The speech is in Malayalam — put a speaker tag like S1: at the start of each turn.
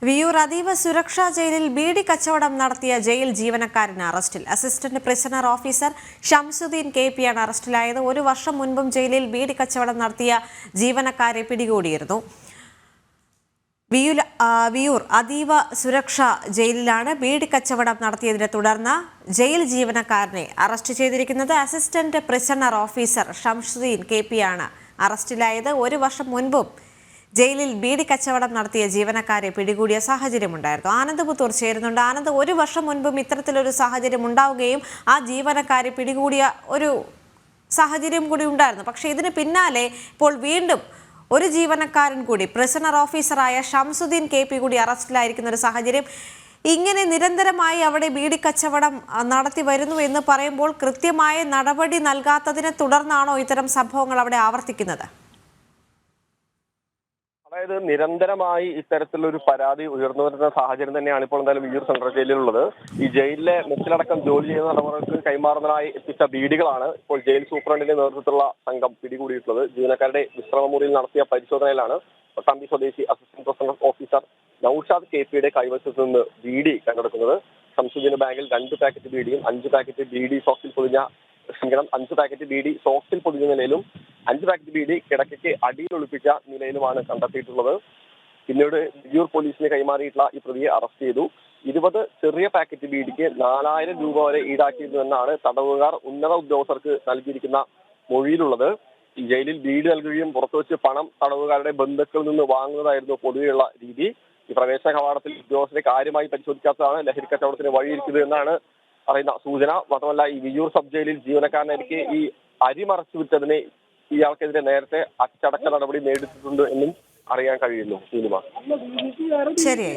S1: വിയൂർ അതീവ സുരക്ഷാ ജയിലിൽ ബീഡി കച്ചവടം നടത്തിയ ജയിൽ ജീവനക്കാരന് അറസ്റ്റിൽ. Assistant prisoner officer Shamsuddin KP ആണ് അറസ്റ്റിലായത്. ഒരു വർഷം മുൻപും ജയിലിൽ ബീഡി കച്ചവടം നടത്തിയ ജീവനക്കാരെ പിടികൂടിയിരുന്നു. വിയൂർ അതീവ സുരക്ഷാ ജയിലിലാണ് ബീഡി കച്ചവടം നടത്തിയതിനെ തുടർന്ന് ജയിൽ ജീവനക്കാരനെ അറസ്റ്റ് ചെയ്തിരിക്കുന്നത്. Assistant prisoner officer Shamsuddin KP ആണ് അറസ്റ്റിലായത്. ഒരു വർഷം മുൻപും ജയിലിൽ ബീഡി കച്ചവടം നടത്തിയ ജീവനക്കാരെ പിടികൂടിയ സാഹചര്യമുണ്ടായിരുന്നു. ആനന്ദ് പുത്തൂർ ചേരുന്നുണ്ട്. ആനന്ദ്, ഒരു വർഷം മുൻപും ഇത്തരത്തിലൊരു സാഹചര്യം ഉണ്ടാവുകയും ആ ജീവനക്കാരെ പിടികൂടിയ ഒരു സാഹചര്യം കൂടി ഉണ്ടായിരുന്നു. പക്ഷേ ഇതിന് പിന്നാലെ ഇപ്പോൾ വീണ്ടും ഒരു ജീവനക്കാരൻ കൂടി, പ്രിസണർ ഓഫീസറായ ഷംസുദ്ദീൻ KP കൂടി അറസ്റ്റിലായിരിക്കുന്ന ഒരു സാഹചര്യം. ഇങ്ങനെ നിരന്തരമായി അവിടെ ബീഡി കച്ചവടം നടത്തി വരുന്നു എന്ന് പറയുമ്പോൾ കൃത്യമായ നടപടി നൽകാത്തതിനെ തുടർന്നാണോ ഇത്തരം സംഭവങ്ങൾ അവിടെ ആവർത്തിക്കുന്നത്?
S2: അതായത് നിരന്തരമായി ഇത്തരത്തിലൊരു പരാതി ഉയർന്നു വരുന്ന സാഹചര്യം തന്നെയാണ് ഇപ്പോൾ എന്തായാലും വിയൂർ സെൻട്രൽ ജയിലിലുള്ളത്. ഈ ജയിലിലെ മെസ്സിലടക്കം ജോലി ചെയ്യുന്ന നടപടികൾക്ക് കൈമാറുന്നതിനായി എത്തിച്ച ബീഡികളാണ് ഇപ്പോൾ ജയിൽ സൂപ്രണ്ടിന്റെ നേതൃത്വത്തിലുള്ള സംഘം പിടികൂടിയിട്ടുള്ളത്. ജീവനക്കാരുടെ വിശ്രമമുറിയിൽ നടത്തിയ പരിശോധനയിലാണ് പട്ടാമ്പി സ്വദേശി അസിസ്റ്റന്റ് പ്രസിഡന്റ് ഓഫീസർ നൌഷാദ് KPയുടെ കൈവശത്ത് നിന്ന് ബീഡി കണ്ടെടുക്കുന്നത്. ഷംസുദ്ദീന്റെ ബാഗിൽ 2 പാക്കറ്റ് ബീഡിയും 5 പാക്കറ്റ് ബീഡി സോക്സിൽ പൊതിഞ്ഞ 5 പാക്കറ്റ് ബീഡി സോക്സിൽ പൊതിഞ്ഞ നിലയിലും 5 പാക്കറ്റ് ബീഡി കിടക്കയ്ക്ക് അടിയിൽ ഒളിപ്പിച്ച നിലയിലുമാണ് കണ്ടെത്തിയിട്ടുള്ളത്. പിന്നീട് വിയൂർ പോലീസിന് കൈമാറിയിട്ടുള്ള ഈ പ്രതിയെ അറസ്റ്റ് ചെയ്തു. 20 ചെറിയ പാക്കറ്റ് ബീഡിക്ക് 4000 രൂപ വരെ ഈടാക്കിയിരുന്നുവെന്നാണ് തടവുകാർ ഉന്നത ഉദ്യോഗസ്ഥർക്ക് നൽകിയിരിക്കുന്ന മൊഴിയിലുള്ളത്. ഈ ജയിലിൽ ബീഡി നൽകുകയും പുറത്തുവച്ച് പണം തടവുകാരുടെ ബന്ധുക്കളിൽ നിന്ന് വാങ്ങുന്നതായിരുന്നു പൊതുവെയുള്ള രീതി. ഈ പ്രവേശന കവാടത്തിൽ ഉദ്യോഗസ്ഥരെ കാര്യമായി പരിശോധിക്കാത്തതാണ് ലഹരി കച്ചവടത്തിന് വഴിയിരിക്കുന്നത് എന്നാണ് പറയുന്ന സൂചന. മാത്രമല്ല, ഈ വിയൂർ സബ് ജയിലിൽ ജീവനക്കാരനായിരിക്കെ ഈ അരി മറച്ചു വിറ്റതിന് ഇയാൾക്കെതിരെ നേരത്തെ അച്ചടക്ക നടപടി നേടിയിട്ടുണ്ട് എന്നും അറിയാൻ കഴിയുന്നു.
S1: ശരി.